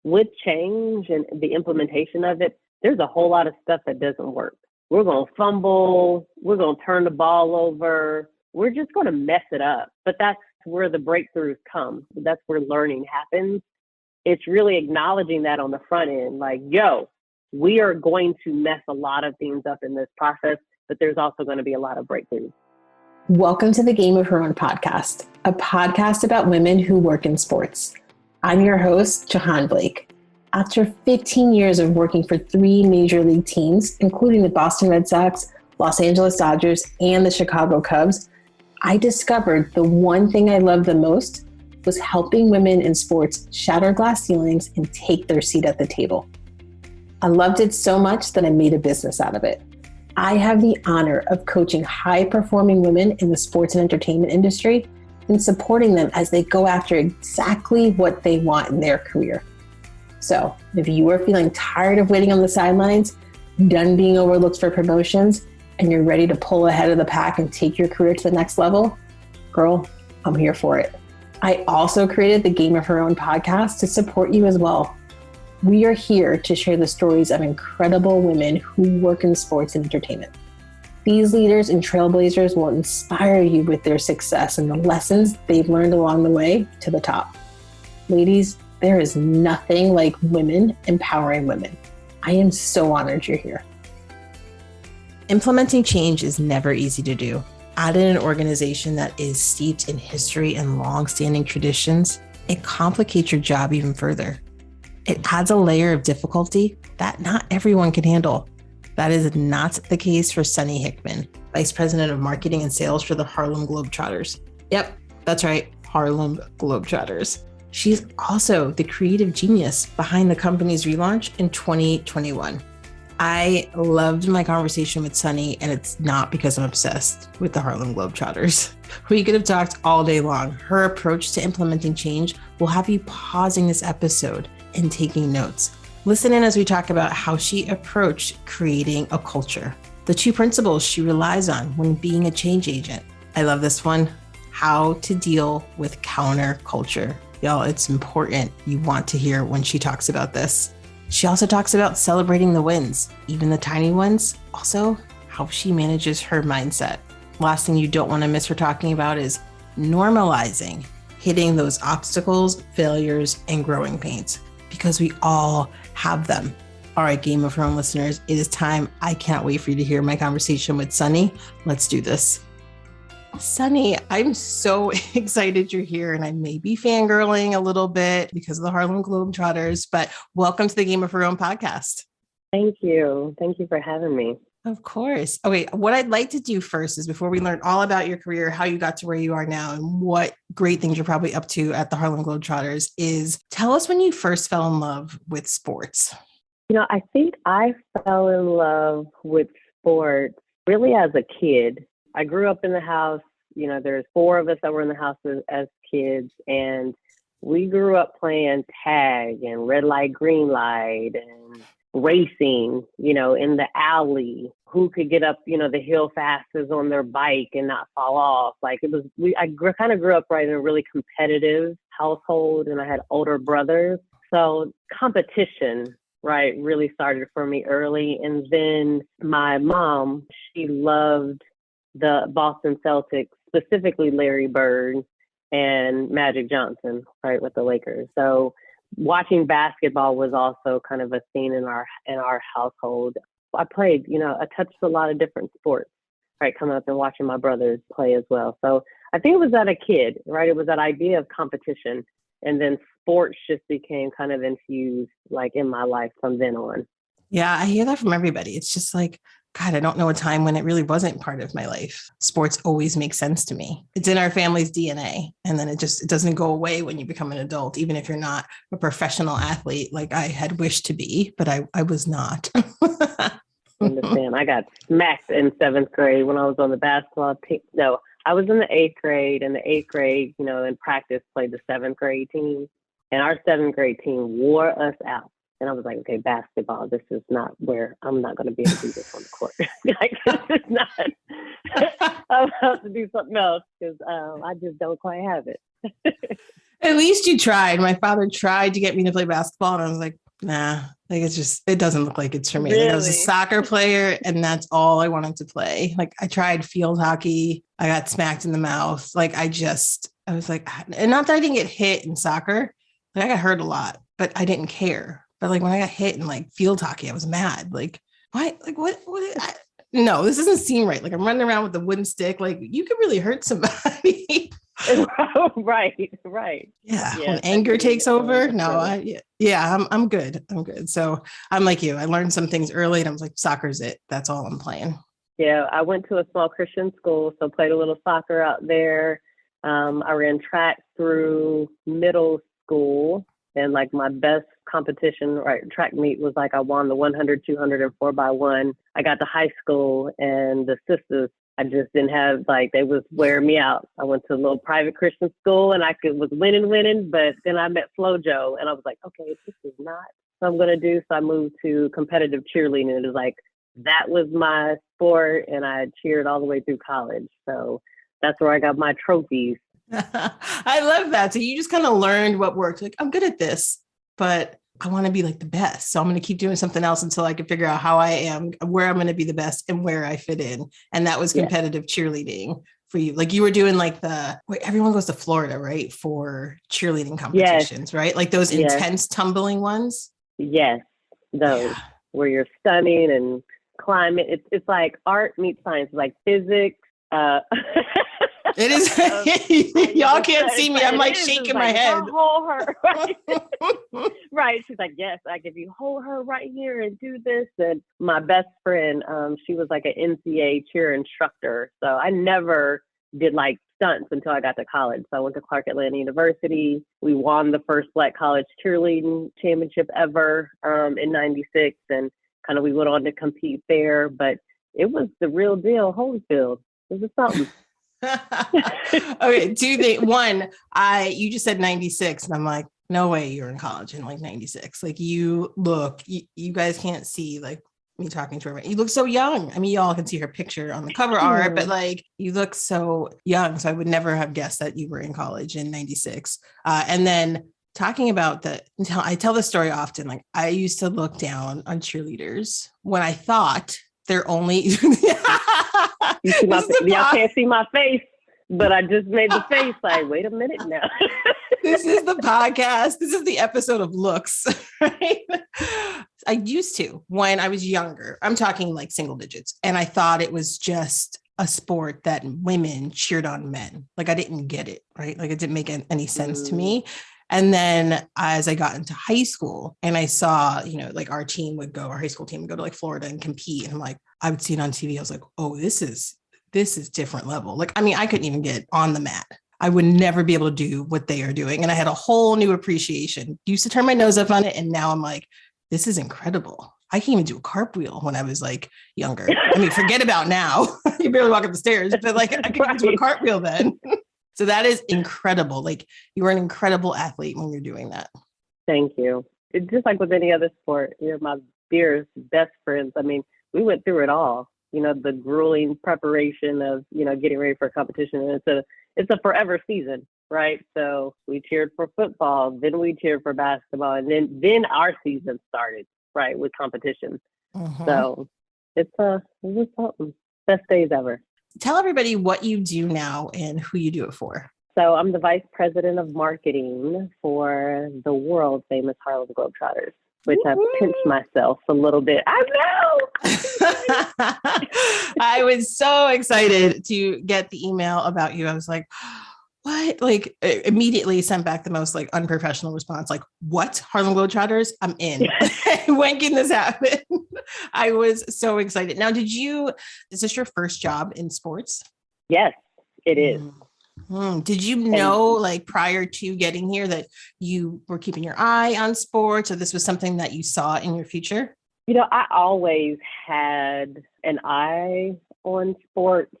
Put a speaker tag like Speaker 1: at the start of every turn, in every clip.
Speaker 1: with change and the implementation of it, there's a whole lot of stuff that doesn't work. We're going to fumble. We're going to turn the ball over. We're just going to mess it up. But that's where the breakthroughs come. That's where learning happens. It's really acknowledging that on the front end, like, yo, we are going to mess a lot of things up in this process, but there's also going to be a lot of breakthroughs.
Speaker 2: Welcome to the Game of Her Own podcast, a podcast about women who work in sports. I'm your host, Jahaan Blake. After 15 years of working for 3 major league teams, including the Boston Red Sox, Los Angeles Dodgers, and the Chicago Cubs, I discovered the one thing I loved the most was helping women in sports shatter glass ceilings and take their seat at the table. I loved it so much that I made a business out of it. I have the honor of coaching high-performing women in the sports and entertainment industry and supporting them as they go after exactly what they want in their career. So if you are feeling tired of waiting on the sidelines, done being overlooked for promotions, and you're ready to pull ahead of the pack and take your career to the next level, girl, I'm here for it. I also created the Game of Her Own podcast to support you as well. We are here to share the stories of incredible women who work in sports and entertainment. These leaders and trailblazers will inspire you with their success and the lessons they've learned along the way to the top. Ladies, there is nothing like women empowering women. I am so honored you're here.
Speaker 3: Implementing change is never easy to do. Add in an organization that is steeped in history and long-standing traditions, it complicates your job even further. It adds a layer of difficulty that not everyone can handle. That is not the case for Sunni Hickman, Vice President of Marketing and Sales for the Harlem Globetrotters. Yep, that's right, Harlem Globetrotters. She's also the creative genius behind the company's relaunch in 2021. I loved my conversation with Sunni, and it's not because I'm obsessed with the Harlem Globetrotters. We could have talked all day long. Her approach to implementing change will have you pausing this episode and taking notes. Listen in as we talk about how she approached creating a culture, the 2 principles she relies on when being a change agent. I love this one, how to deal with counterculture. Y'all, it's important. You want to hear when she talks about this. She also talks about celebrating the wins, even the tiny ones. Also, how she manages her mindset. Last thing you don't want to miss her talking about is normalizing, hitting those obstacles, failures, and growing pains, because we all have them. All right, Game of Her Own listeners, it is time. I can't wait for you to hear my conversation with Sunni. Let's do this. Sunni, I'm so excited you're here, and I may be fangirling a little bit because of the Harlem Globetrotters, but welcome to the Game of Her Own podcast.
Speaker 1: Thank you. Thank you for having me.
Speaker 3: Of course. Okay, what I'd like to do first is, before we learn all about your career, how you got to where you are now, and what great things you're probably up to at the Harlem Globetrotters, is tell us when you first fell in love with sports.
Speaker 1: I think I fell in love with sports really as a kid. I grew up in the house. There's 4 of us that were in the house as kids, and we grew up playing tag and red light, green light, and racing, in the alley. Who could get up, the hill fastest on their bike and not fall off? Like it was, kind of grew up right in a really competitive household, and I had older brothers. So competition, right, really started for me early. And then my mom, she loved the Boston Celtics, specifically Larry Bird and Magic Johnson, right, with the Lakers. So watching basketball was also kind of a thing in our household. I played, I touched a lot of different sports, right, coming up and watching my brothers play as well. So I think it was as a kid, right? It was that idea of competition. And then sports just became kind of infused, like, in my life from then on.
Speaker 3: Yeah, I hear that from everybody. It's just like, God, I don't know a time when it really wasn't part of my life. Sports always makes sense to me. It's in our family's DNA. And then it doesn't go away when you become an adult, even if you're not a professional athlete like I had wished to be, but I was not.
Speaker 1: I understand. I got smacked in 7th grade when I was on the basketball team. No, I was in the 8th grade, and the 8th grade, in practice played the 7th grade team. And our 7th grade team wore us out. And I was like, okay, basketball, this is not where I'm not going to be able to do this on the court. Like, this is not, I'm about to do something else because I just don't quite have it.
Speaker 3: At least you tried. My father tried to get me to play basketball, and I was like, nah, like it doesn't look like it's for me. Like I was a
Speaker 1: Really?
Speaker 3: soccer player, and that's all I wanted to play. Like I tried field hockey, I got smacked in the mouth. Like I was like, and not that I didn't get hit in soccer, like I got hurt a lot, but I didn't care. But like when I got hit in like field hockey, I was mad. Like why? Like no, this doesn't seem right. Like I'm running around with a wooden stick. Like you could really hurt somebody.
Speaker 1: Right.
Speaker 3: Yeah,
Speaker 1: Yeah,
Speaker 3: when anger takes over,
Speaker 1: really.
Speaker 3: I'm good. I'm good. So I'm like you. I learned some things early, and I was like, soccer's it. That's all I'm playing.
Speaker 1: Yeah, I went to a small Christian school, so played a little soccer out there. I ran track through middle school, and like my best competition, right, track meet was like I won the 100, 200, and 4x1. I got to high school, and the sisters, I just didn't have, like, they was wearing me out. I went to a little private Christian school, and was winning, but then I met FloJo, and I was like, okay, this is not what I'm going to do. So I moved to competitive cheerleading, and it was like, that was my sport, and I cheered all the way through college. So that's where I got my trophies.
Speaker 3: I love that. So you just kind of learned what worked. Like, I'm good at this, but I want to be like the best. So I'm going to keep doing something else until I can figure out how I am, where I'm going to be the best and where I fit in. And that was competitive cheerleading for you. Like you were doing like everyone goes to Florida, right? For cheerleading competitions, right? Like those intense tumbling ones.
Speaker 1: Yes. Those where you're stunning and climbing. It's like art meets science, like physics.
Speaker 3: It is. Y'all can't see me. I'm like shaking my head.
Speaker 1: Hold her, right? She's like, yes, like if you hold her right here and do this. And my best friend, she was like an NCAA cheer instructor. So I never did like stunts until I got to college. So I went to Clark Atlanta University. We won the first Black college cheerleading championship ever in '96, and kind of we went on to compete there. But it was the real deal, Holyfield. It was something.
Speaker 3: Okay, two things. One, you just said 96, and I'm like, no way you're in college in like 96. Like you guys can't see like me talking to her. You look so young. I mean, y'all can see her picture on the cover art, but like you look so young. So I would never have guessed that you were in college in 96. And then talking about I tell this story often. Like I used to look down on cheerleaders when I thought they're only
Speaker 1: y'all can't see my face, but I just made the face like, wait a minute now.
Speaker 3: This is the podcast. This is the episode of looks, right? I used to, when I was younger, I'm talking like single digits, and I thought it was just a sport that women cheered on men. Like I didn't get it, right? Like it didn't make any sense to me. And then as I got into high school and I saw, like our high school team would go to like Florida and compete. And I'm like, I would see it on TV. I was like, oh, this is different level. Like, I mean, I couldn't even get on the mat. I would never be able to do what they are doing. And I had a whole new appreciation. Used to turn my nose up on it. And now I'm like, this is incredible. I can even do a cartwheel when I was like younger. I mean, forget about now. You barely walk up the stairs, but like I could do a cartwheel then. So that is incredible. Like you are an incredible athlete when you're doing that.
Speaker 1: Thank you. It's just like with any other sport, my dearest, best friends. I mean, we went through it all, the grueling preparation of, getting ready for a competition. And it's a forever season, right? So we cheered for football, then we cheered for basketball, and then our season started, right, with competition. So it was something. Best days ever.
Speaker 3: Tell everybody what you do now and who you do it for.
Speaker 1: So I'm the vice president of marketing for the world famous Harlem Globetrotters, which I've pinched myself a little bit. I know.
Speaker 3: I was so excited to get the email about you. I was like, what? Like immediately sent back the most like unprofessional response. Like, what? Harlem Globetrotters? I'm in. When can this happen? I was so excited. Now, is this your first job in sports?
Speaker 1: Yes, it is.
Speaker 3: Did you know, like prior to getting here, that you were keeping your eye on sports, or this was something that you saw in your future?
Speaker 1: I always had an eye on sports,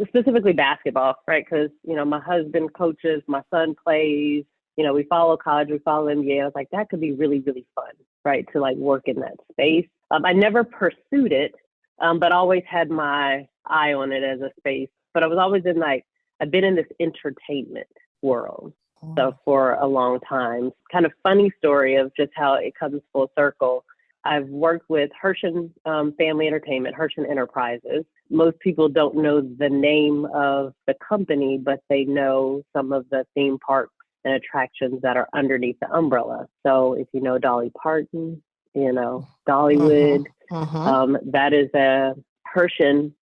Speaker 1: specifically basketball, right? Because, my husband coaches, my son plays, we follow college, we follow NBA. I was like, that could be really, really fun, right? To like work in that space. I never pursued it, but always had my eye on it as a space. But I was always I've been in this entertainment world. So for a long time, kind of funny story of just how it comes full circle. I've worked with Hershen Family Entertainment, Hershen Enterprises. Most people don't know the name of the company, but they know some of the theme parks and attractions that are underneath the umbrella. So if you know Dolly Parton, you know, Dollywood, that is a Hershen,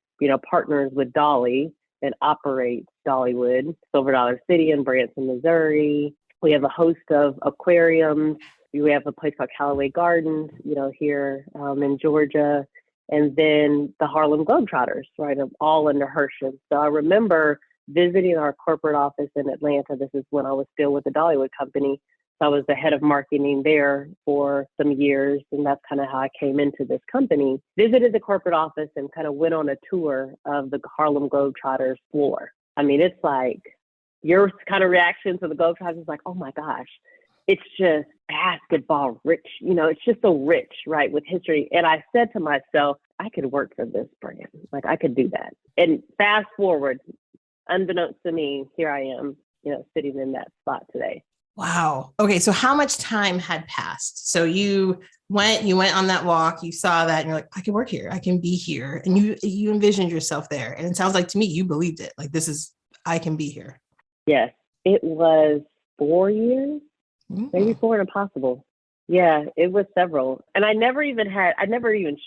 Speaker 1: partners with Dolly and operates Dollywood, Silver Dollar City in Branson, Missouri. We have a host of aquariums. We have a place called Callaway Gardens, here in Georgia. And then the Harlem Globetrotters, right, all under Hershen. So I remember visiting our corporate office in Atlanta. This is when I was still with the Dollywood company. So I was the head of marketing there for some years, and that's kind of how I came into this company. Visited the corporate office and kind of went on a tour of the Harlem Globetrotters floor. I mean, it's like your kind of reaction to the Globetrotters is like, oh my gosh, it's just basketball rich. It's just so rich, right, with history. And I said to myself, I could work for this brand. Like, I could do that. And fast forward, unbeknownst to me, here I am, sitting in that spot today.
Speaker 3: Wow. Okay. So how much time had passed? So you went on that walk, you saw that and you're like, I can work here. I can be here. And you envisioned yourself there. And it sounds like to me, you believed it. Like, I can be here.
Speaker 1: Yes. It was 4 years, maybe 4 and possible. Yeah, it was several. And I never even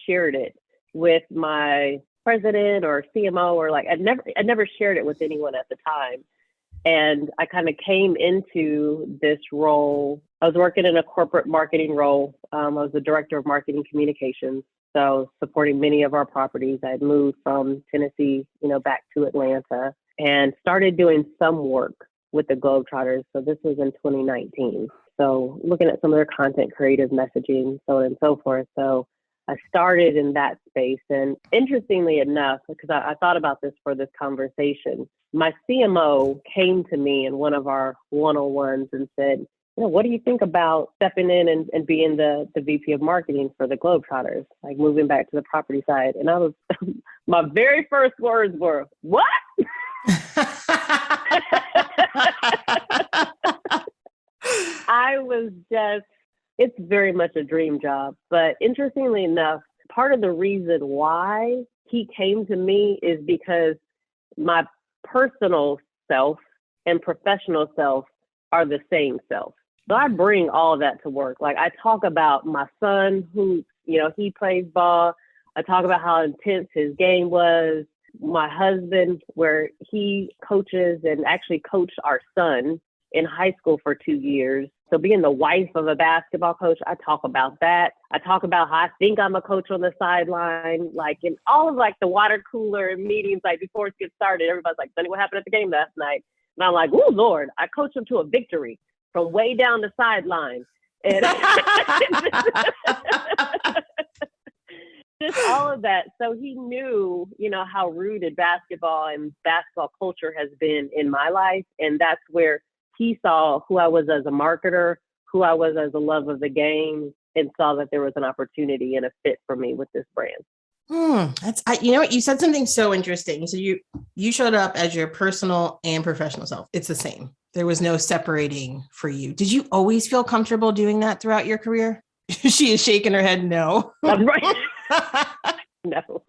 Speaker 1: shared it with my president or CMO or I never shared it with anyone at the time. And I kind of came into this role. I was working in a corporate marketing role. I was the director of marketing communications. So supporting many of our properties. I had moved from Tennessee, back to Atlanta and started doing some work with the Globetrotters. So this was in 2019. So looking at some of their content, creative messaging, so on and so forth. So I started in that space. And interestingly enough, because I thought about this for this conversation, my CMO came to me in one of our one-on-ones and said, what do you think about stepping in and being the VP of marketing for the Globetrotters, like moving back to the property side? And I was, my very first words were, what? I was just, it's very much a dream job. But interestingly enough, part of the reason why he came to me is because my personal self and professional self are the same self. So I bring all of that to work. Like, I talk about my son who, he plays ball. I talk about how intense his game was. My husband, where he coaches and actually coached our son in high school for 2 years. So being the wife of a basketball coach, I talk about that. I talk about how I think I'm a coach on the sideline, like in all of the water cooler meetings, before it gets started, everybody's like, Sunny, what happened at the game last night? And I'm like, oh, Lord, I coached him to a victory from way down the sideline. And just all of that. So he knew, how rooted basketball and basketball culture has been in my life. And that's where he saw who I was as a marketer, who I was as a love of the game, and saw that there was an opportunity and a fit for me with this brand.
Speaker 3: What, you said something so interesting. So you showed up as your personal and professional self. It's the same. There was no separating for you. Did you always feel comfortable doing that throughout your career? She is shaking her head no.
Speaker 1: I'm right. No,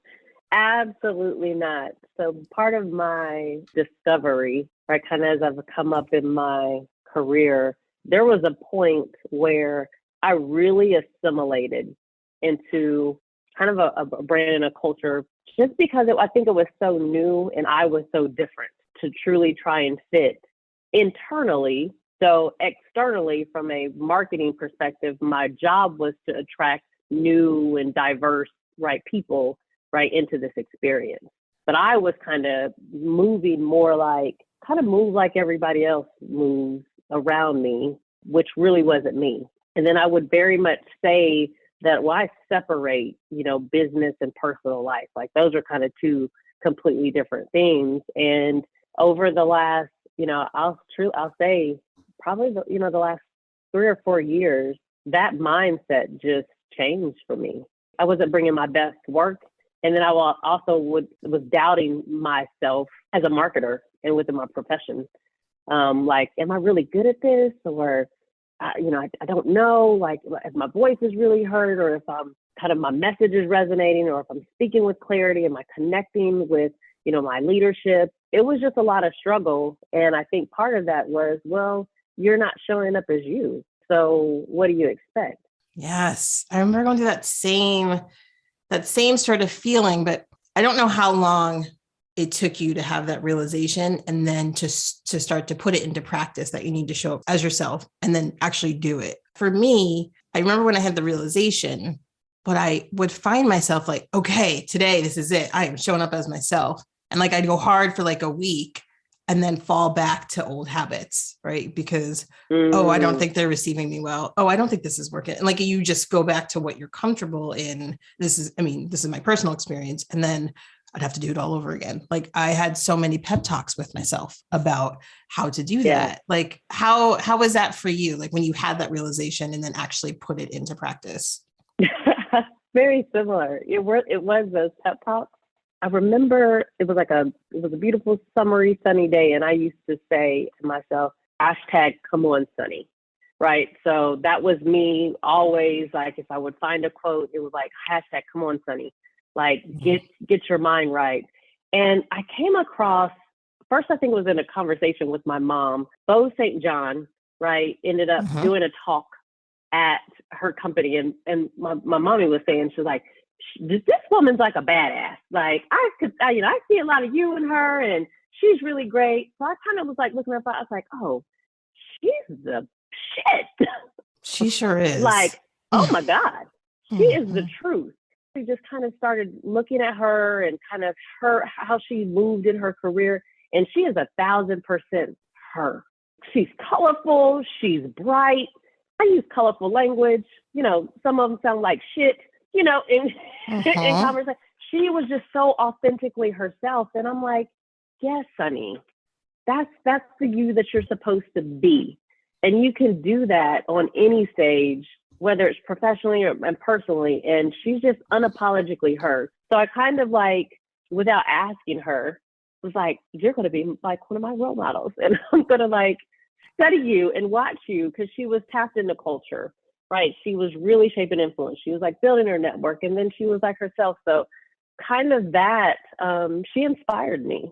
Speaker 1: absolutely not. So part of my discovery, right, kind of as I've come up in my career, there was a point where I really assimilated into kind of a brand and a culture, just because I think it was so new and I was so different to truly try and fit internally. So externally, from a marketing perspective, my job was to attract new and diverse, right, people, right, into this experience. But I was kind of moving more move like everybody else moves around me, which really wasn't me. And then I would very much say that, I separate, business and personal life. Like, those are kind of two completely different things. And over the last, I'll say probably the last 3 or 4 years, that mindset just changed for me. I wasn't bringing my best work. And then I also was doubting myself as a marketer and within my profession. Like, am I really good at this? Or, I don't know, like if my voice is really heard, or if I'm kind of my message is resonating, or if I'm speaking with clarity, am I connecting with, my leadership? It was just a lot of struggle. And I think part of that was, well, you're not showing up as you. So what do you expect?
Speaker 3: Yes. I remember going through that same sort of feeling, but I don't know how long it took you to have that realization and then to start to put it into practice that you need to show up as yourself and then actually do it. For me, I remember when I had the realization, but I would find myself like, okay, today, this is it. I am showing up as myself. And like, I'd go hard for like a week and then fall back to old habits, right? Because, oh, I don't think they're receiving me well. Oh, I don't think this is working. And like, you just go back to what you're comfortable in. This is my personal experience. And then I'd have to do it all over again. Like, I had so many pep talks with myself about how to do that. Like, how was that for you? Like, when you had that realization and then actually put it into practice?
Speaker 1: Very similar. It was those pep talks. I remember it was a beautiful summery sunny day, and I used to say to myself, #come on sunny, right? So that was me always, like, if I would find a quote, it was like #come on sunny, like get your mind right. And I came across, first I think it was in a conversation with my mom, Bo St. John, right, ended up doing a talk at her company, and my mommy was saying, she's like, this woman's like a badass. Like, I see a lot of you in her, and she's really great. So I kind of was like looking at her, I was like, oh, she's the shit.
Speaker 3: She sure is.
Speaker 1: Like, oh my God, she is the truth. We just kind of started looking at her and kind of how she moved in her career. And she is 1,000% her. She's colorful. She's bright. I use colorful language. Some of them sound like shit, in conversation. She was just so authentically herself. And I'm like, yes, Sunny, that's the you that you're supposed to be. And you can do that on any stage, whether it's professionally and personally. And she's just unapologetically her. So I kind of like, without asking her, was like, you're going to be like one of my role models. And I'm going to like study you and watch you, because she was tapped into culture, right? She was really shaping influence. She was like building her network, and then she was like herself. So kind of that, she inspired me.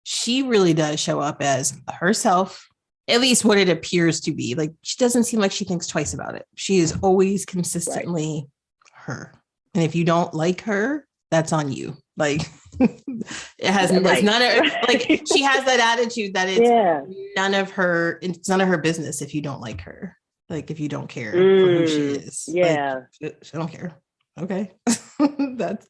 Speaker 3: She really does show up as herself, at least what it appears to be. Like, she doesn't seem like she thinks twice about it. She is always consistently her. And if you don't like her, that's on you. Like, it's none of, like, she has that attitude that it's none of her business if you don't like her. Like, if you don't care for who she is.
Speaker 1: Yeah.
Speaker 3: Like, she don't care. Okay.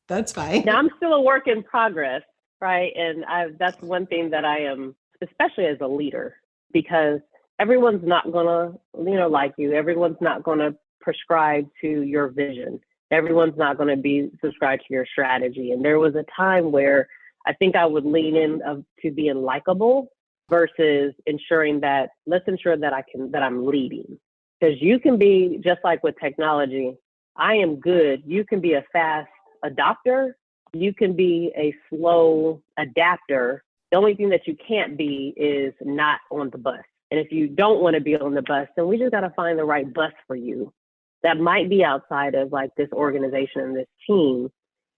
Speaker 3: that's fine.
Speaker 1: Now, I'm still a work in progress, right? And that's one thing that I am, especially as a leader, because everyone's not gonna, like you. Everyone's not gonna prescribe to your vision. Everyone's not going to be subscribed to your strategy. And there was a time where I think I would lean in to being likable versus ensuring that, let's ensure that I'm leading. Because you can be, just like with technology, I am good. You can be a fast adopter. You can be a slow adapter. The only thing that you can't be is not on the bus. And if you don't want to be on the bus, then we just got to find the right bus for you. That might be outside of like this organization and this team.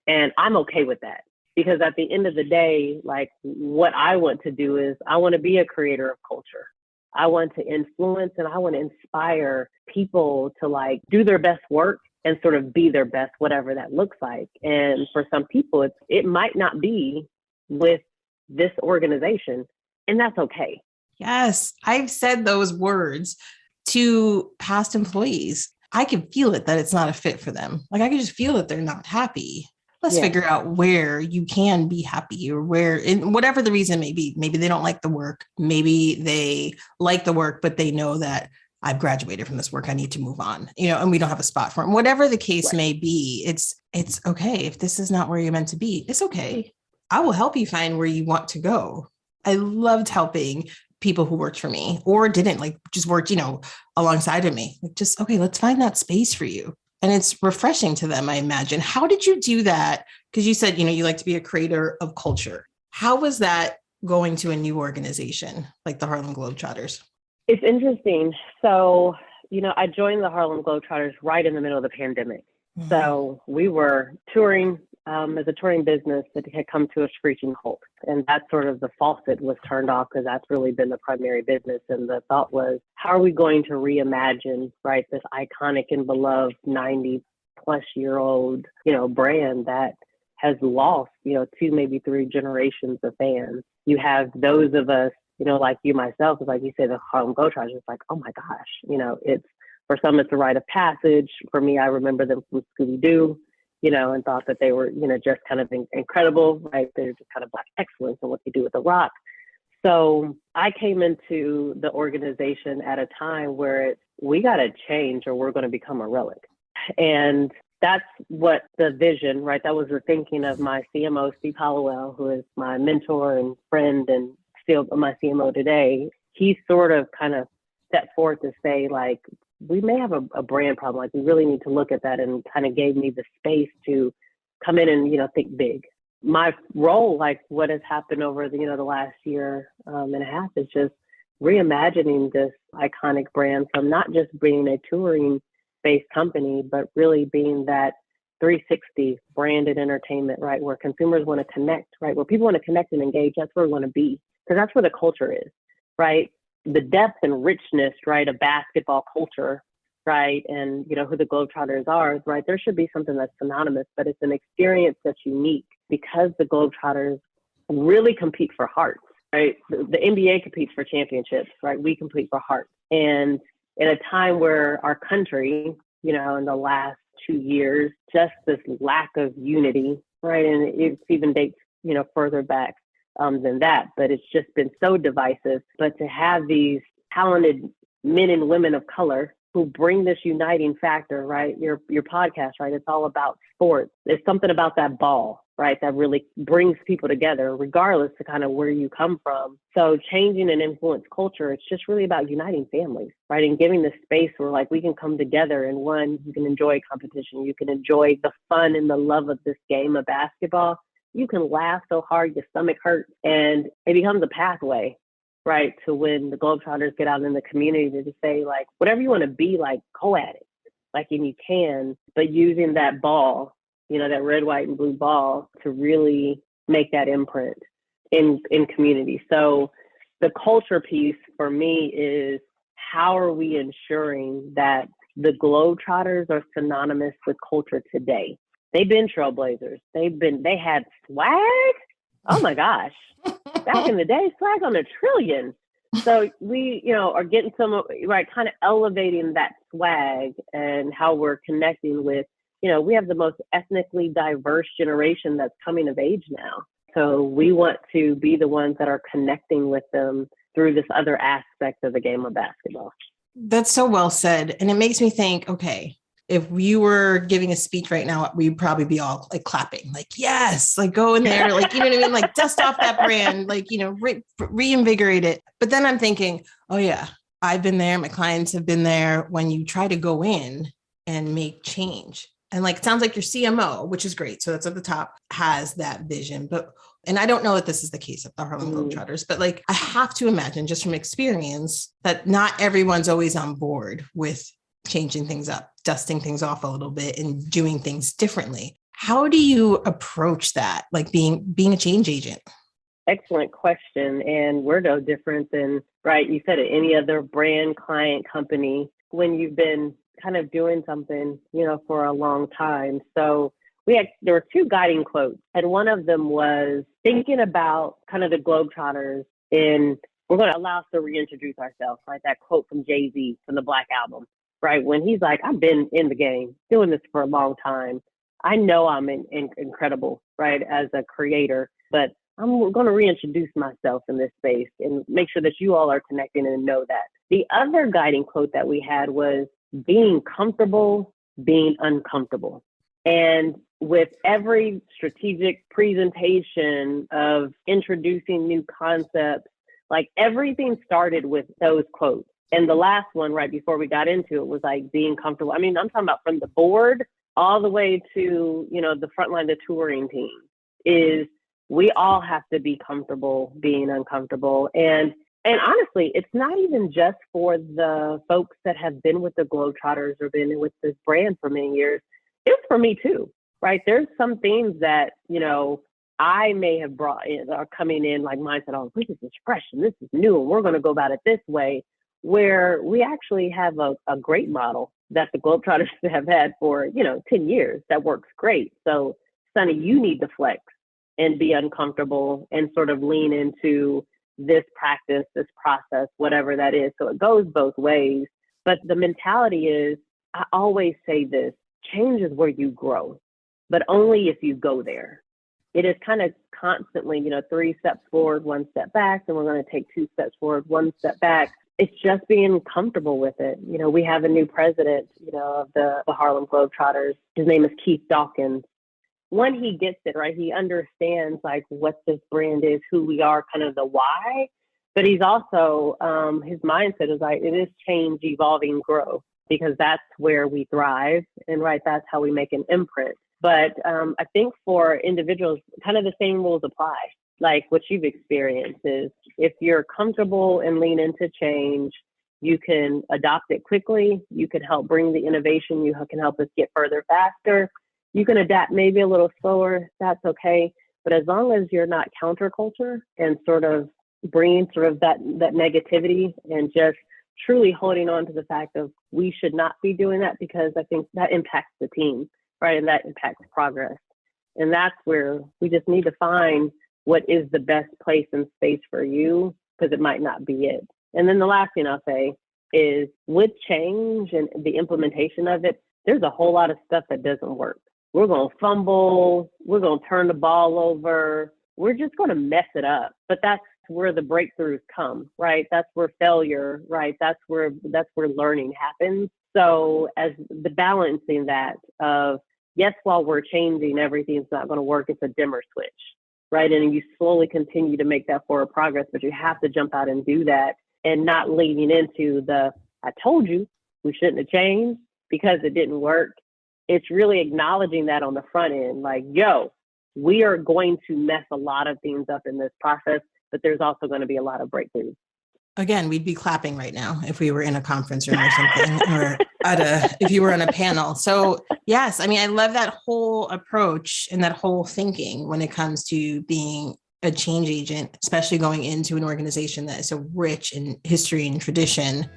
Speaker 1: And I'm okay with that, because at the end of the day, like, what I want to do is I want to be a creator of culture. I want to influence and I want to inspire people to like do their best work and sort of be their best, whatever that looks like. And for some people, it might not be with this organization, and that's okay.
Speaker 3: Yes. I've said those words to past employees. I can feel it that it's not a fit for them. Like, I can just feel that they're not happy. Let's figure out where you can be happy, or where, in whatever the reason may be. Maybe they don't like the work. Maybe they like the work, but they know that I've graduated from this work. I need to move on, and we don't have a spot for them. Whatever the case may be, it's okay. If this is not where you're meant to be, it's okay. I will help you find where you want to go. I loved helping people who worked for me or didn't, like, just worked, alongside of me. Like, just, okay, let's find that space for you. And it's refreshing to them, I imagine. How did you do that? Because you said, you like to be a creator of culture. How was that going to a new organization like the Harlem Globetrotters?
Speaker 1: It's interesting. So, I joined the Harlem Globetrotters right in the middle of the pandemic. Mm-hmm. So we were touring as a touring business that had come to a screeching halt. And that sort of the faucet was turned off because that's really been the primary business. And the thought was, how are we going to reimagine, right, this iconic and beloved 90-plus-year-old, brand that has lost, 2, maybe 3 generations of fans. You have those of us, like you, myself, like you say, the Harlem Globetrotters, it's like, oh my gosh, it's, for some, it's a rite of passage. For me, I remember them from Scooby-Doo, and thought that they were, just kind of incredible, right? They're just kind of Black excellence in what they do with The Rock. So I came into the organization at a time where we got to change or we're going to become a relic. And that's what the vision, right? That was the thinking of my CMO, Steve Hollowell, who is my mentor and friend and still my CMO today. He sort of kind of set forth to say, like, we may have a brand problem. Like, we really need to look at that, and kind of gave me the space to come in and, think big. My role, like what has happened over the, the last year and a half, is just reimagining this iconic brand from not just being a touring-based company, but really being that 360 branded entertainment, right? Where consumers want to connect, right? Where people want to connect and engage, that's where we want to be. Because that's where the culture is, right? The depth and richness, right, of basketball culture, right? And, who the Globetrotters are, right? There should be something that's synonymous, but it's an experience that's unique because the Globetrotters really compete for hearts, right? The NBA competes for championships, right? We compete for hearts. And in a time where our country, in the last 2 years, just this lack of unity, right? And it even dates, further back than that, but it's just been so divisive. But to have these talented men and women of color who bring this uniting factor, right? Your podcast, right? It's all about sports. There's something about that ball, right? That really brings people together, regardless to kind of where you come from. So changing and influence culture, it's just really about uniting families, right? And giving the space where, like, we can come together and, one, you can enjoy competition. You can enjoy the fun and the love of this game of basketball. You can laugh so hard your stomach hurts, and it becomes a pathway, right, to when the Globetrotters get out in the community to say, like, whatever you want to be, like, go at it, like, and you can, but using that ball, that red, white, and blue ball to really make that imprint in community. So the culture piece for me is, how are we ensuring that the Globetrotters are synonymous with culture today? They've been trailblazers. They had swag. Oh my gosh. Back in the day, swag on a trillion. So we, are getting some, right, kind of elevating that swag and how we're connecting with, we have the most ethnically diverse generation that's coming of age now. So we want to be the ones that are connecting with them through this other aspect of the game of basketball.
Speaker 3: That's so well said. And it makes me think, okay, if we were giving a speech right now, we'd probably be all like clapping, like, yes, like go in there, like, you know what I mean? Like dust off that brand, like, reinvigorate it. But then I'm thinking, oh yeah, I've been there. My clients have been there. When you try to go in and make change, and like, it sounds like your CMO, which is great. So that's at the top, has that vision. And I don't know if this is the case at the Harlem Globetrotters, but like, I have to imagine just from experience that not everyone's always on board with changing things up, dusting things off a little bit and doing things differently. How do you approach that? Like being a change agent?
Speaker 1: Excellent question. And we're no different than, right, you said it, any other brand, client, company, when you've been kind of doing something, for a long time. So there were 2 guiding quotes. And one of them was thinking about kind of the Globetrotters we're going to allow us to reintroduce ourselves, right? That quote from Jay-Z from the Black Album. Right, when he's like, I've been in the game, doing this for a long time. I know I'm incredible, right, as a creator, but I'm going to reintroduce myself in this space and make sure that you all are connecting and know that. The other guiding quote that we had was being comfortable, being uncomfortable. And with every strategic presentation of introducing new concepts, like everything started with those quotes. And the last one, right before we got into it, was like being comfortable. I mean, I'm talking about from the board all the way to, the front line, the touring team, is we all have to be comfortable being uncomfortable. And honestly, it's not even just for the folks that have been with the Globetrotters or been with this brand for many years. It's for me too, right? There's some things that, I may have brought in are coming in like mindset, oh, this is fresh and this is new and we're going to go about it this way, where we actually have a great model that the Globetrotters have had for, 10 years that works great. So, Sunni, you need to flex and be uncomfortable and sort of lean into this practice, this process, whatever that is. So it goes both ways. But the mentality is, I always say this, change is where you grow, but only if you go there. It is kind of constantly, 3 steps forward, 1 step back, and we're going to take 2 steps forward, 1 step back. It's just being comfortable with it. We have a new president, of the Harlem Globetrotters. His name is Keith Dawkins. When he gets it, right, he understands like what this brand is, who we are, kind of the why. But he's also, his mindset is like, it is change, evolving, grow, because that's where we thrive. And right, that's how we make an imprint. But I think for individuals, kind of the same rules apply. Like what you've experienced is if you're comfortable and lean into change, you can adopt it quickly. You can help bring the innovation. You can help us get further faster. You can adapt maybe a little slower. That's okay. But as long as you're not counterculture and sort of bringing sort of that negativity and just truly holding on to the fact of we should not be doing that, because I think that impacts the team, right? And that impacts progress. And that's where we just need to find what is the best place and space for you, because it might not be it. And then the last thing I'll say is with change and the implementation of it, there's a whole lot of stuff that doesn't work. We're going to fumble. We're going to turn the ball over. We're just going to mess it up. But that's where the breakthroughs come, right? That's where failure, right? That's where learning happens. So as the balancing that of, yes, while we're changing, everything's not going to work. It's a dimmer switch, right? And you slowly continue to make that forward progress, but you have to jump out and do that and not leaning into I told you we shouldn't have changed because it didn't work. It's really acknowledging that on the front end, like, yo, we are going to mess a lot of things up in this process, but there's also going to be a lot of breakthroughs.
Speaker 3: Again, we'd be clapping right now if we were in a conference room or something, or if you were on a panel. So yes, I mean, I love that whole approach and that whole thinking when it comes to being a change agent, especially going into an organization that is so rich in history and tradition.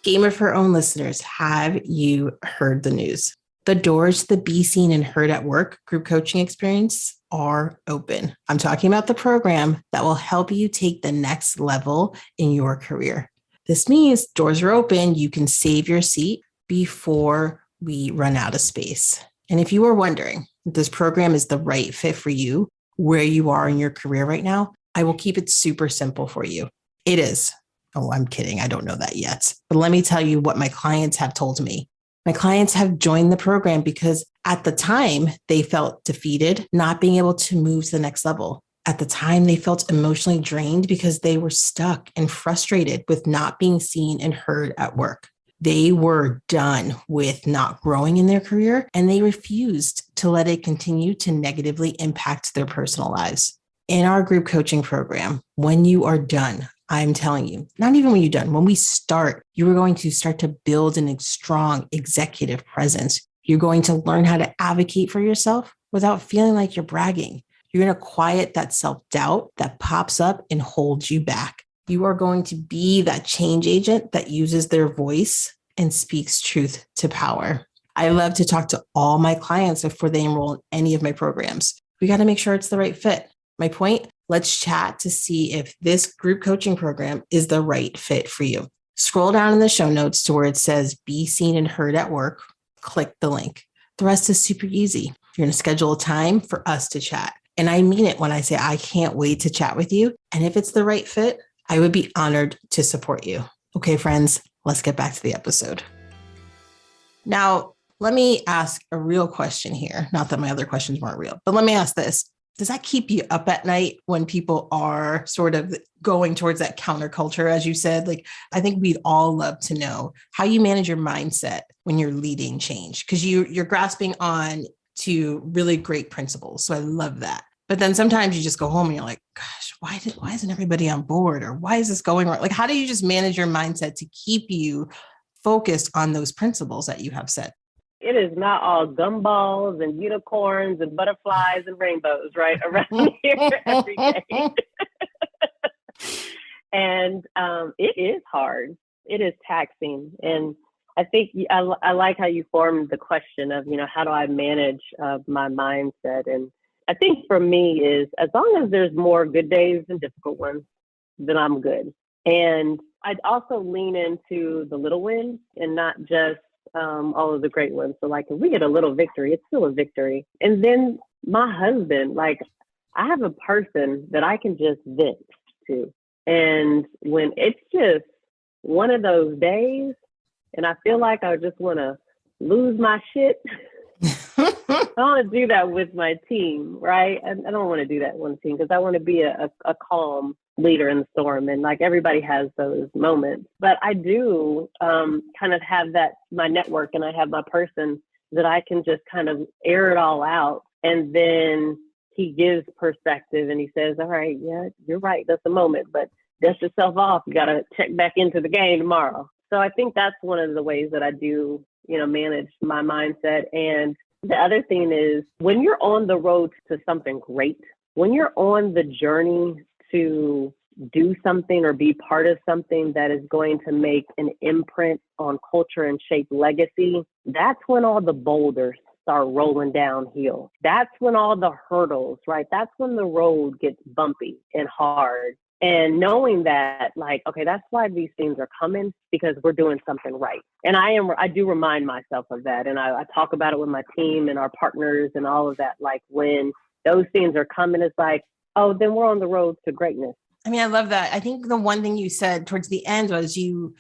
Speaker 3: Game of Her Own listeners, have you heard the news? The doors to the Be Seen and Heard at Work group coaching experience are open. I'm talking about the program that will help you take the next level in your career. This means doors are open. You can save your seat before we run out of space. And if you are wondering if this program is the right fit for you, where you are in your career right now, I will keep it super simple for you. It is. Oh, I'm kidding. I don't know that yet. But let me tell you what my clients have told me. My clients have joined the program because at the time they felt defeated, not being able to move to the next level. At the time, they felt emotionally drained because they were stuck and frustrated with not being seen and heard at work. They were done with not growing in their career, and they refused to let it continue to negatively impact their personal lives. In our group coaching program, when you are done, I'm telling you, not even when you're done, when we start, you are going to start to build a strong executive presence. You're going to learn how to advocate for yourself without feeling like you're bragging. You're going to quiet that self-doubt that pops up and holds you back. You are going to be that change agent that uses their voice and speaks truth to power. I love to talk to all my clients before they enroll in any of my programs. We got to make sure it's the right fit. My point, let's chat to see if this group coaching program is the right fit for you. Scroll down in the show notes to where it says Be Seen and Heard at Work. Click the link. The rest is super easy. You're going to schedule a time for us to chat. And I mean it when I say I can't wait to chat with you. And if it's the right fit, I would be honored to support you. Okay, friends, let's get back to the episode. Now, let me ask a real question here. Not that my other questions weren't real, but let me ask this. Does that keep you up at night when people are sort of going towards that counterculture, as you said? Like, I think we'd all love to know how you manage your mindset when you're leading change, because you're grasping on to really great principles. So I love that. But then sometimes you just go home and you're like, gosh, why isn't everybody on board? Or why is this going wrong? Like, how do you just manage your mindset to keep you focused on those principles that you have set?
Speaker 1: It is not all gumballs and unicorns and butterflies and rainbows, right, around here every day. And it is hard. It is taxing. And I think I like how you formed the question of, how do I manage my mindset? And I think for me is, as long as there's more good days than difficult ones, then I'm good. And I'd also lean into the little wins and not just all of the great ones. So like, if we get a little victory, it's still a victory. And then my husband, like, I have a person that I can just vent to. And when it's just one of those days and I feel like I just want to lose my shit, I want to do that with my team, right? I don't want to do that with one team because I want to be a calm leader in the storm. And like, everybody has those moments. But I do kind of have my network, and I have my person that I can just kind of air it all out. And then he gives perspective and he says, all right, yeah, you're right. That's a moment, but dust yourself off. You got to check back into the game tomorrow. So I think that's one of the ways that I do, manage my mindset. And the other thing is, when you're on the road to something great, when you're on the journey to do something or be part of something that is going to make an imprint on culture and shape legacy, that's when all the boulders start rolling downhill. That's when all the hurdles, right? That's when the road gets bumpy and hard. And knowing that, like, okay, that's why these things are coming, because we're doing something right. And I do remind myself of that. And I talk about it with my team and our partners and all of that. Like, when those things are coming, it's like, oh, then we're on the road to greatness.
Speaker 3: I mean, I love that. I think the one thing you said towards the end was you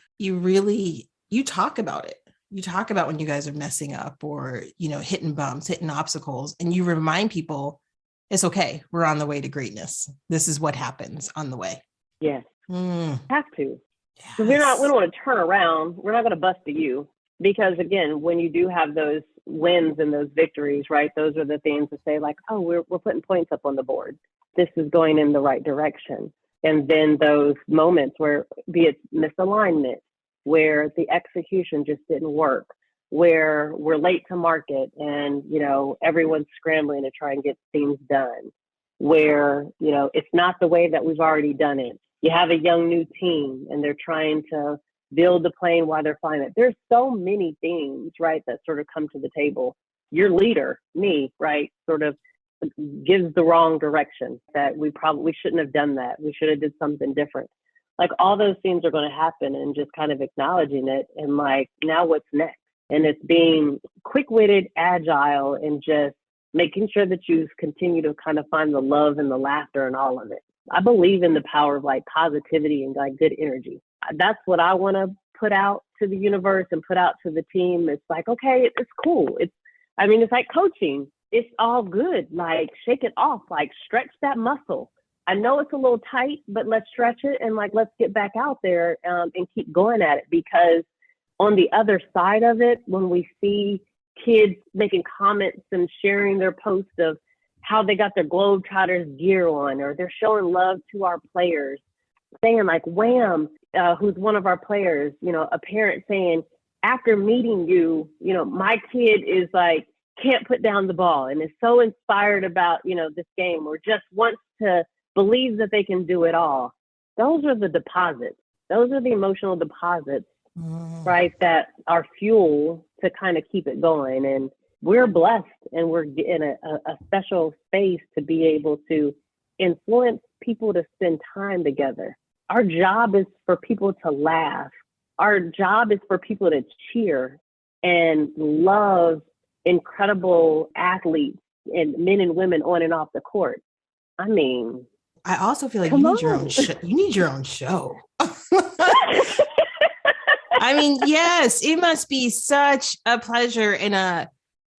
Speaker 3: talk about it. You talk about when you guys are messing up or, hitting bumps, hitting obstacles, and you remind people it's okay. We're on the way to greatness. This is what happens on the way.
Speaker 1: Yes. Have to.
Speaker 3: Yes.
Speaker 1: We don't want to turn around. We're not going to bust to you, because again, when you do have those wins and those victories, right? Those are the things to say like, oh, we're putting points up on the board. This is going in the right direction. And then those moments where, be it misalignment, where the execution just didn't work, where we're late to market and, everyone's scrambling to try and get things done, where, it's not the way that we've already done it. You have a young new team and they're trying to build the plane while they're flying it. There's so many things, right, that sort of come to the table. Your leader, me, right, sort of gives the wrong direction, that we shouldn't have done that. We should have did something different. Like, all those things are going to happen, and just kind of acknowledging it and like, now what's next? And it's being quick-witted, agile, and just making sure that you continue to kind of find the love and the laughter in all of it. I believe in the power of like positivity and like good energy. That's what I want to put out to the universe and put out to the team. It's like, okay, it's cool. It's like coaching. It's all good. Like, shake it off, like stretch that muscle. I know it's a little tight, but let's stretch it and like, let's get back out there and keep going at it. Because on the other side of it, when we see kids making comments and sharing their posts of how they got their Globetrotters gear on, or they're showing love to our players, saying like, Wham, who's one of our players, a parent saying, after meeting you, my kid is like, can't put down the ball and is so inspired about, this game, or just wants to believe that they can do it all. Those are the deposits. Those are the emotional deposits, right, that are fuel to kind of keep it going. And we're blessed, and we're in a special space to be able to influence people to spend time together. Our job is for people to laugh. Our job is for people to cheer and love incredible athletes and men and women on and off the court. I mean,
Speaker 3: I also feel like you need your own show. You need your own show. I mean, yes, it must be such a pleasure and a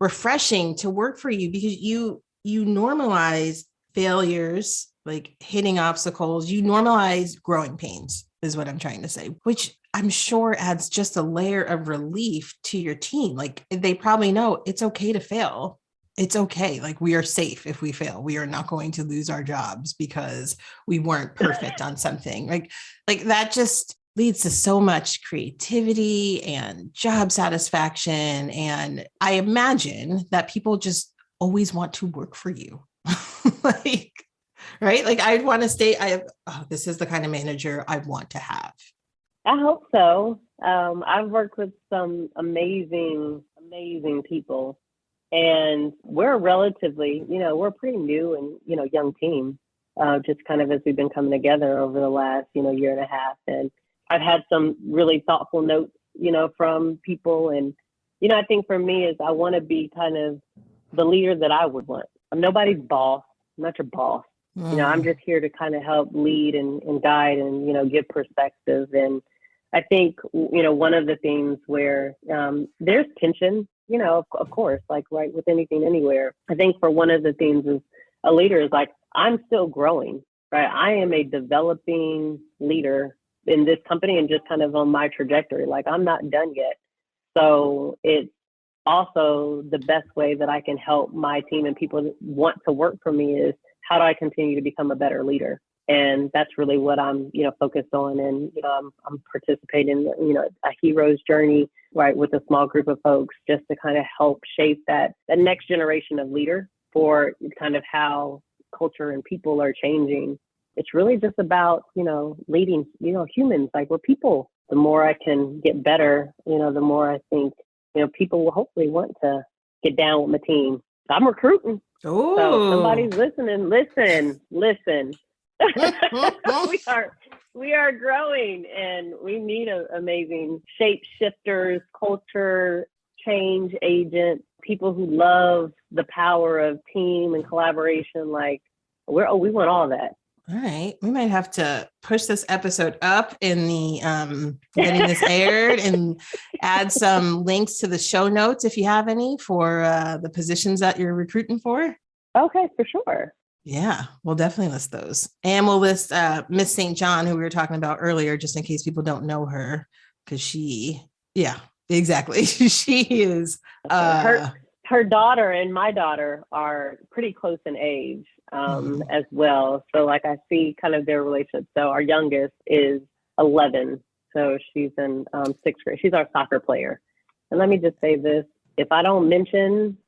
Speaker 3: refreshing to work for you, because you normalize failures, like hitting obstacles. You normalize growing pains, is what I'm trying to say, which I'm sure adds just a layer of relief to your team. Like, they probably know it's okay to fail. it's okay. Like, we are safe if we fail. We are not going to lose our jobs because we weren't perfect on something. Like that just leads to so much creativity and job satisfaction. And I imagine that people just always want to work for you. Like, right? Like, I'd want to stay. This is the kind of manager I want to have.
Speaker 1: I hope so. I've worked with some amazing people, and we're relatively, we're a pretty new and, young team, just kind of as we've been coming together over the last, year and a half. And I've had some really thoughtful notes, from people. And, I think for me is I want to be kind of the leader that I would want. I'm nobody's boss. I'm not your boss. I'm just here to kind of help lead and guide and, give perspective. And I think, one of the things where there's tension, of course, like right with anything, anywhere. I think for one of the things is a leader is like, I'm still growing, right? I am a developing leader in this company and just kind of on my trajectory. Like, I'm not done yet. So it's also the best way that I can help my team and people that want to work for me is how do I continue to become a better leader? And that's really what I'm, focused on. And, I'm participating in, a hero's journey, right, with a small group of folks just to kind of help shape that next generation of leader for kind of how culture and people are changing. It's really just about, leading, humans, like we're people. The more I can get better, the more I think, people will hopefully want to get down with my team. I'm recruiting.
Speaker 3: Oh,
Speaker 1: so somebody's listening, listen. we are growing, and we need amazing shape shifters, culture change agents, people who love the power of team and collaboration. Like we want all that.
Speaker 3: All right. We might have to push this episode up in the getting this aired and add some links to the show notes if you have any for the positions that you're recruiting for.
Speaker 1: Okay, for sure.
Speaker 3: Yeah, we'll definitely list those. And we'll list Miss St. John, who we were talking about earlier, just in case people don't know her, because exactly. She is
Speaker 1: her daughter and my daughter are pretty close in age as well. So like I see kind of their relationship. So our youngest is 11. So she's in 6th grade. She's our soccer player. And let me just say this, if I don't mention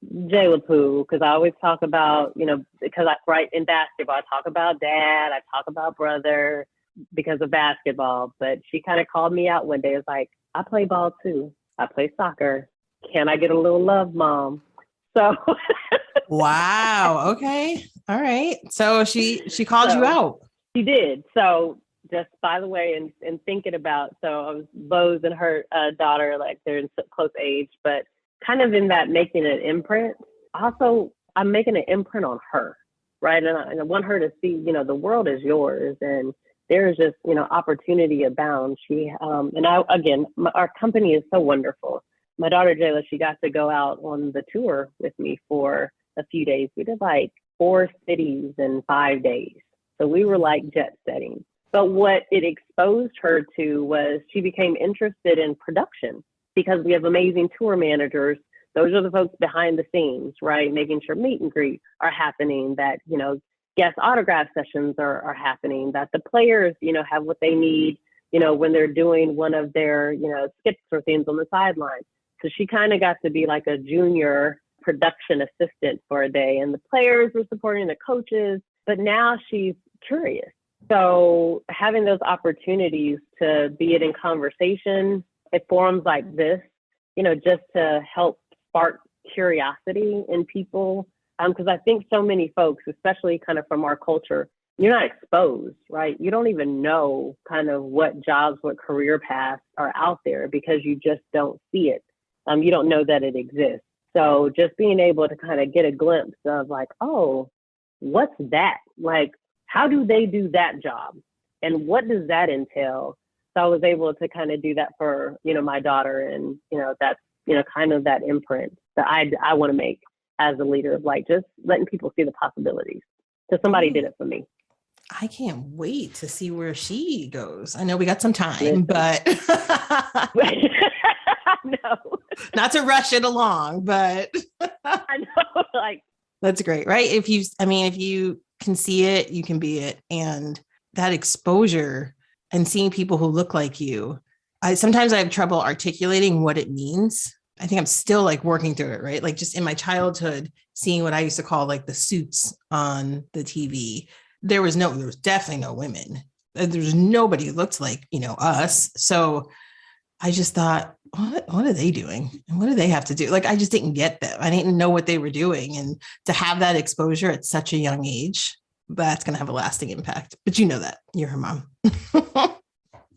Speaker 1: Jayla Poo, because I always talk about, because in basketball, I talk about dad, I talk about brother because of basketball. But she kind of called me out one day. It's like, I play ball too. I play soccer. Can I get a little love, Mom? So.
Speaker 3: Wow. Okay. All right. So she called you out.
Speaker 1: She did. So just by the way, and thinking about, so I was Bose and her daughter, like they're in close age, but kind of in that making an imprint. Also, I'm making an imprint on her, right? And I want her to see, the world is yours, and there's just, opportunity abound. Our company is so wonderful. My daughter Jayla, she got to go out on the tour with me for a few days. We did like 4 cities in 5 days. So we were like jet setting. But what it exposed her to was she became interested in production, because we have amazing tour managers. Those are the folks behind the scenes, right? Making sure meet and greet are happening, that, guest autograph sessions are happening, that the players, have what they need, when they're doing one of their, skits or things on the sideline. So she kind of got to be like a junior production assistant for a day, and the players were supporting the coaches, but now she's curious. So having those opportunities to be it in conversation at forums like this, just to help spark curiosity in people. Because I think so many folks, especially kind of from our culture, you're not exposed, right? You don't even know kind of what jobs, what career paths are out there, because you just don't see it. You don't know that it exists. So just being able to kind of get a glimpse of like, oh, what's that? Like, how do they do that job? And what does that entail? So I was able to kind of do that for, my daughter. And, that's, kind of that imprint that I want to make as a leader, of like just letting people see the possibilities. So somebody did it for me.
Speaker 3: I can't wait to see where she goes. I know we got some time, but
Speaker 1: no,
Speaker 3: not to rush it along, but
Speaker 1: I know, like
Speaker 3: that's great, right? If you can see it, you can be it. And that exposure and seeing people who look like you, sometimes I have trouble articulating what it means. I think I'm still like working through it, right? Like just in my childhood, seeing what I used to call like the suits on the TV, there was definitely no women. There was nobody who looked like, us. So I just thought, what are they doing? And what do they have to do? Like, I just didn't get them. I didn't know what they were doing. And to have that exposure at such a young age, that's going to have a lasting impact. But you know that. You're her mom.
Speaker 1: But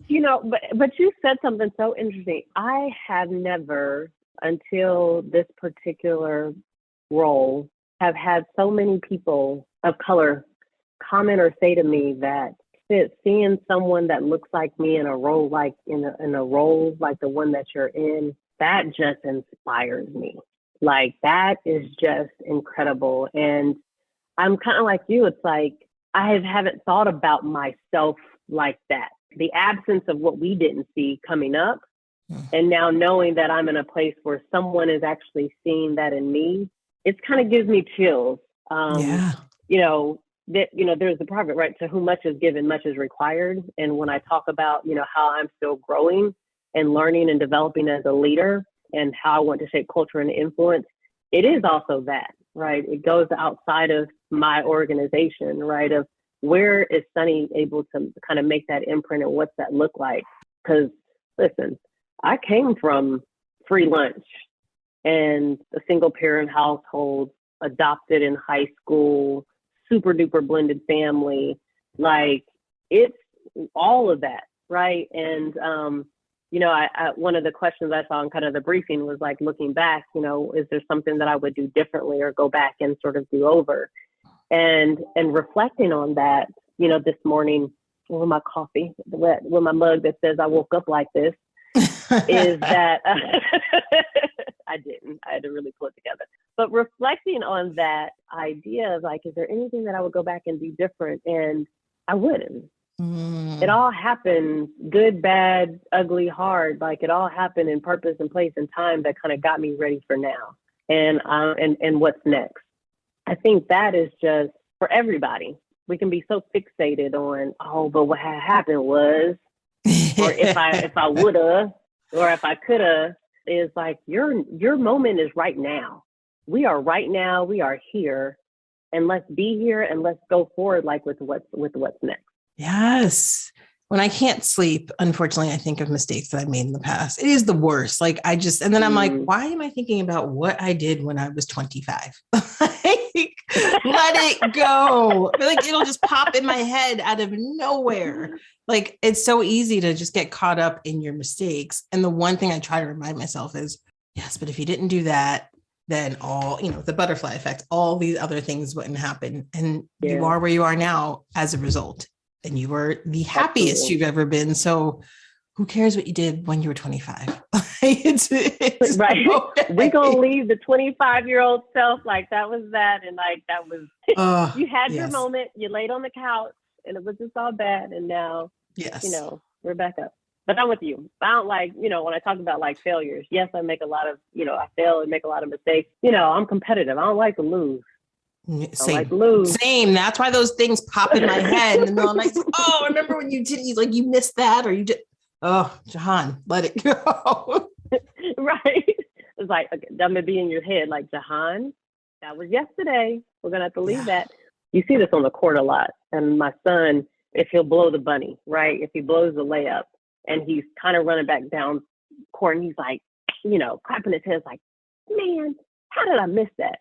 Speaker 1: you said something so interesting. I have never, until this particular role, have had so many people of color comment or say to me that seeing someone that looks like me in a role like in a role like the one that you're in, that just inspires me. Like, that is just incredible. And I'm kind of like you. It's like I haven't thought about myself like that. The absence of what we didn't see coming up, and now knowing that I'm in a place where someone is actually seeing that in me, it kind of gives me chills. There's the proverb, right? To whom much is given, much is required. And when I talk about, how I'm still growing and learning and developing as a leader and how I want to shape culture and influence, it is also that, right? It goes outside of my organization, right? Of where is Sunni able to kind of make that imprint and what's that look like? Because listen, I came from free lunch and a single parent household, adopted in high school, super duper blended family. Like, it's all of that, right? And I one of the questions I saw in kind of the briefing was like, looking back, is there something that I would do differently or go back and sort of do over? And reflecting on that, this morning with my coffee, with my mug that says I woke up like this, is that I didn't. I had to really pull it together. But reflecting on that idea of like, is there anything that I would go back and do different? And I wouldn't. It all happened, good, bad, ugly, hard. Like, it all happened in purpose and place and time that kind of got me ready for now and what's next. I think that is just for everybody. We can be so fixated on, but what happened was, or if I woulda, or if I coulda, is like your moment is right now. We are right now. We are here, and let's be here and let's go forward, like with what's next.
Speaker 3: Yes. When I can't sleep, unfortunately, I think of mistakes that I made in the past. It is the worst. Like, and then I'm like, why am I thinking about what I did when I was 25? Let it go. Like, it'll just pop in my head out of nowhere. Like, it's so easy to just get caught up in your mistakes. And the one thing I try to remind myself is, yes, but if you didn't do that, then all, the butterfly effect, all these other things wouldn't happen. And you are where you are now as a result. And you were the happiest you've ever been. So who cares what you did when you were 25? it's
Speaker 1: right. Okay. We're going to leave the 25-year-old self like that was that. And like, that was, you had your moment, you laid on the couch and it was just all bad. And now, we're back up. But I'm with you. I don't like, when I talk about like failures, yes, I make a lot of, I fail and make a lot of mistakes. I'm competitive. I don't like to lose.
Speaker 3: Same. That's why those things pop in my head. And then I'm like, I remember when you you missed that, or you did. Oh, Jahaan, let it go.
Speaker 1: Right. It's like, okay, that may be in your head, like, Jahaan, that was yesterday. We're going to have to leave that. You see this on the court a lot. And my son, if he'll blow the bunny, right? If he blows the layup and he's kind of running back down court and he's like, clapping his hands like, man, how did I miss that?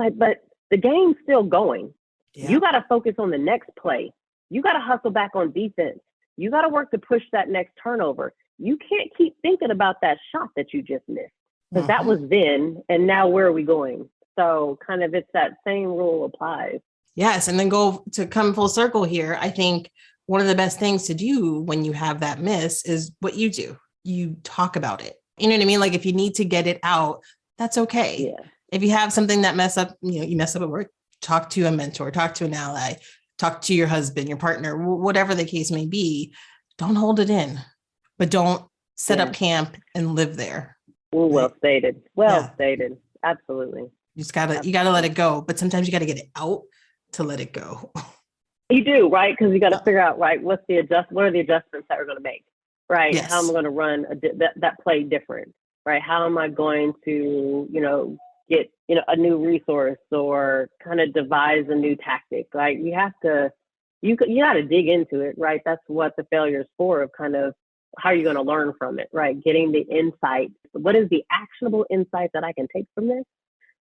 Speaker 1: Like, but the game's still going. Yeah. You got to focus on the next play. You got to hustle back on defense. You got to work to push that next turnover. You can't keep thinking about that shot that you just missed, because that was then, and now where are we going? So kind of it's that same rule applies.
Speaker 3: Yes. And then come full circle here. I think one of the best things to do when you have that miss is what you do. You talk about it. You know what I mean? Like, if you need to get it out, that's okay. Yeah. If you have something that you mess up at work, talk to a mentor, talk to an ally, talk to your husband, your partner, whatever the case may be. Don't hold it in, but don't set up camp and live there.
Speaker 1: Well stated. Well stated. Absolutely.
Speaker 3: You gotta let it go, but sometimes you gotta get it out to let it go.
Speaker 1: You do, right? Because you got to figure out, right, what are the adjustments that we're going to make, right?
Speaker 3: Yes.
Speaker 1: How am I going to run that play different, right? How am I going to, get, a new resource or kind of devise a new tactic? Like you got to dig into it, right? That's what the failure is for, of kind of how are you going to learn from it, right? Getting the insight. What is the actionable insight that I can take from this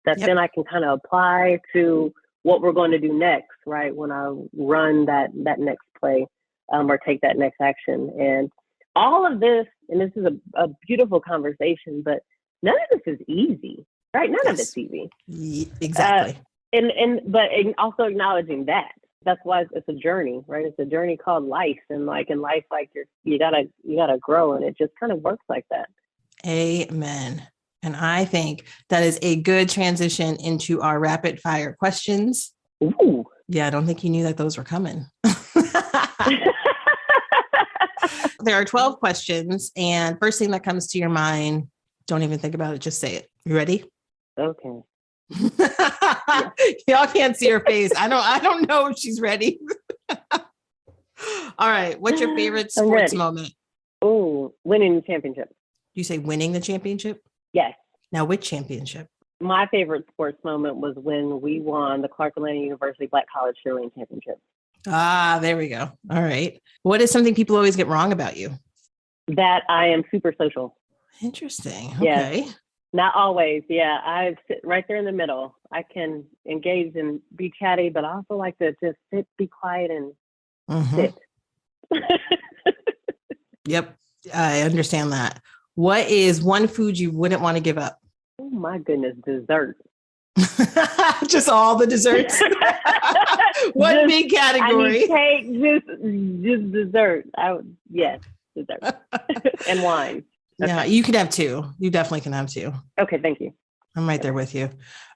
Speaker 1: that then I can kind of apply to what we're going to do next, right? When I run that next play or take that next action. And all of this, and this is a beautiful conversation, but none of this is easy, right? None of it's easy.
Speaker 3: Exactly.
Speaker 1: But also acknowledging that's why it's a journey, right? It's a journey called life. And like in life, like you gotta grow, and it just kind of works like that.
Speaker 3: Amen. And I think that is a good transition into our rapid fire questions.
Speaker 1: Ooh.
Speaker 3: Yeah, I don't think you knew that those were coming. There are 12 questions, and first thing that comes to your mind, don't even think about it, just say it. You ready?
Speaker 1: Okay.
Speaker 3: Y'all can't see her face. I don't know if she's ready. All right. What's your favorite sports moment?
Speaker 1: Oh, winning the championship.
Speaker 3: You say winning the championship?
Speaker 1: Yes.
Speaker 3: Now, which championship?
Speaker 1: My favorite sports moment was when we won the Clark Atlanta University Black College Cheerleading Championship.
Speaker 3: Ah, there we go. All right. What is something people always get wrong about you?
Speaker 1: That I am super social.
Speaker 3: Interesting. Okay.
Speaker 1: Yes. Not always. Yeah. I sit right there in the middle. I can engage and be chatty, but I also like to just sit, be quiet, and sit.
Speaker 3: Yep. I understand that. What is one food you wouldn't want to give up?
Speaker 1: Oh my goodness, dessert.
Speaker 3: Just all the desserts. One big category.
Speaker 1: I need cake, just dessert. Yes, dessert. And wine. Okay.
Speaker 3: Yeah, you can have two. You definitely can have two.
Speaker 1: Okay, thank you.
Speaker 3: I'm right there with you.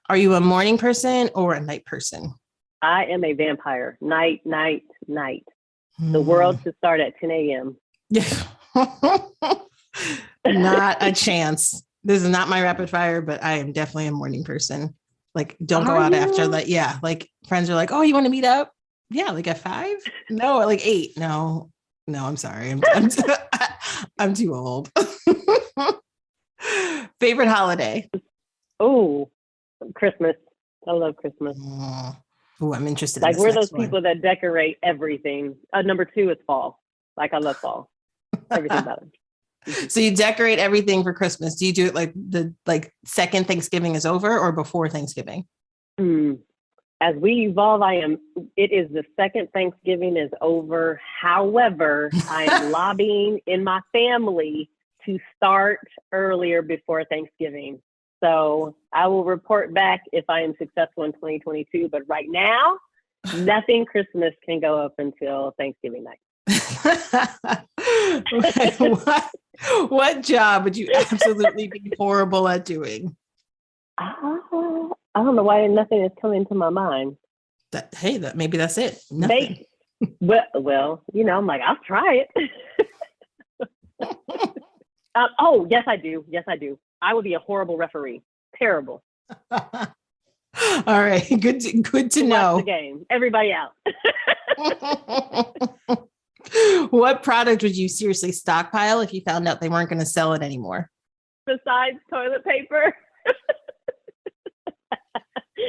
Speaker 3: Are you a morning person or a night person?
Speaker 1: I am a vampire. Night. The world should start at 10 a.m.
Speaker 3: Not a chance. This is not my rapid fire, but I am definitely a morning person. Like, don't go out after that. Yeah. Like friends are like, oh, you want to meet up? Yeah. Like at 5? No, at like 8. No, I'm sorry. I'm too old. Favorite holiday?
Speaker 1: Oh, Christmas. I love Christmas.
Speaker 3: Oh, I'm interested.
Speaker 1: Like
Speaker 3: in
Speaker 1: we're those people that decorate everything. Number 2 is fall. Like I love fall. Everything about it.
Speaker 3: So you decorate everything for Christmas. Do you do it like the second Thanksgiving is over or before Thanksgiving?
Speaker 1: As we evolve, it is the second Thanksgiving is over. However, I am lobbying in my family to start earlier before Thanksgiving. So I will report back if I am successful in 2022. But right now, nothing Christmas can go up until Thanksgiving night.
Speaker 3: What job would you absolutely be horrible at doing?
Speaker 1: I don't know why nothing is coming to my mind.
Speaker 3: Maybe that's it. Nothing.
Speaker 1: Well, I'm like, I'll try it. Yes, I do. I would be a horrible referee. Terrible.
Speaker 3: All right. Good to know.
Speaker 1: Watch the game. Everybody out.
Speaker 3: What product would you seriously stockpile if you found out they weren't going to sell it anymore?
Speaker 1: Besides toilet paper.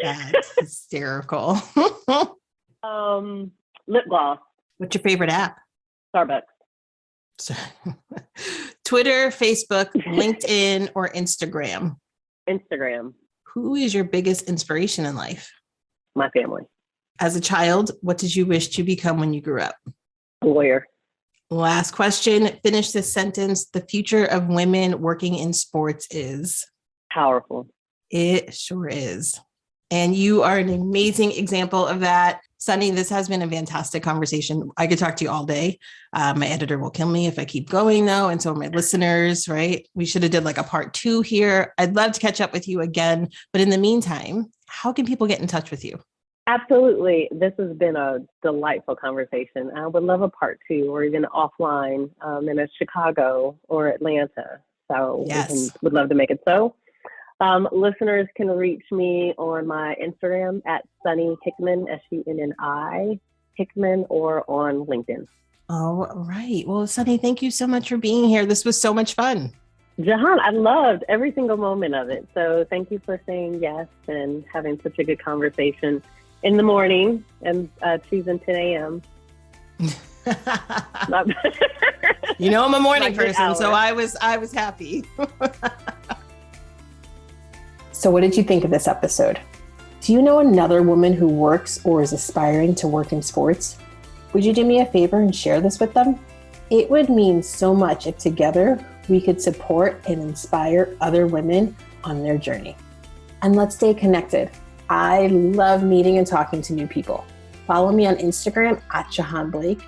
Speaker 3: That's hysterical.
Speaker 1: Lip gloss.
Speaker 3: What's your favorite app?
Speaker 1: Starbucks.
Speaker 3: Twitter, Facebook, LinkedIn, or Instagram?
Speaker 1: Instagram.
Speaker 3: Who is your biggest inspiration in life?
Speaker 1: My family.
Speaker 3: As a child, what did you wish to become when you grew up?
Speaker 1: A lawyer.
Speaker 3: Last question. Finish this sentence. The future of women working in sports is
Speaker 1: powerful.
Speaker 3: It sure is. And you are an amazing example of that. Sunni, this has been a fantastic conversation. I could talk to you all day. My editor will kill me if I keep going though. And so my listeners, right? We should have did like a part 2 here. I'd love to catch up with you again. But in the meantime, how can people get in touch with you?
Speaker 1: Absolutely. This has been a delightful conversation. I would love a part 2 or even offline in Chicago or Atlanta. So
Speaker 3: yes.
Speaker 1: would love to make it so. Listeners can reach me on my Instagram at Sunni Hickman, SUNNI Hickman, or on LinkedIn.
Speaker 3: All right. Well, Sunni, thank you so much for being here. This was so much fun.
Speaker 1: Jahaan, I loved every single moment of it. So thank you for saying yes and having such a good conversation in the morning and choosing 10 a.m.
Speaker 3: You know, I'm a morning person, so I was happy.
Speaker 2: So what did you think of this episode? Do you know another woman who works or is aspiring to work in sports? Would you do me a favor and share this with them? It would mean so much if together we could support and inspire other women on their journey. And let's stay connected. I love meeting and talking to new people. Follow me on Instagram at Jahaan Blake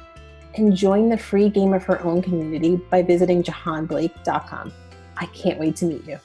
Speaker 2: and join the free Game of Her Own community by visiting jahaanblake.com. I can't wait to meet you.